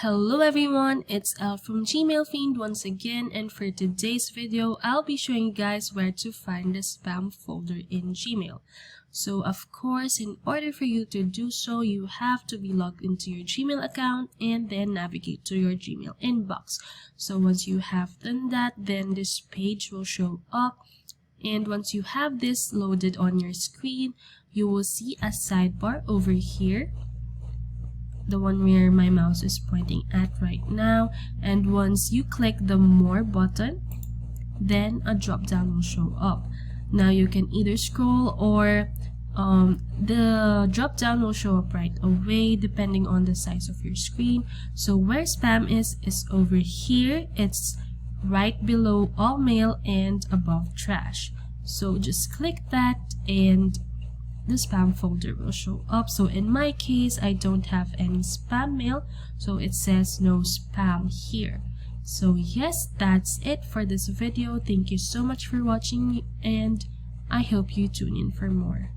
Hello everyone, it's Elle from gmailfiend once again, and for today's video I'll be showing you guys where to find the spam folder in Gmail. So of course, in order for you to do so, you have to be logged into your Gmail account and then navigate to your Gmail inbox. So once you have done that, then this page will show up, and once you have this loaded on your screen, you will see a sidebar over here, the one where my mouse is pointing at right now. And once you click the more button, then a drop down will show up. Now you can either scroll or the drop down will show up right away depending on the size of your screen. So where spam is over here. It's right below all mail and above trash. So just click that and the spam folder will show up. So in my case, I don't have any spam mail, so it says no spam here. So yes, that's it for this video. Thank you so much for watching, and I hope you tune in for more.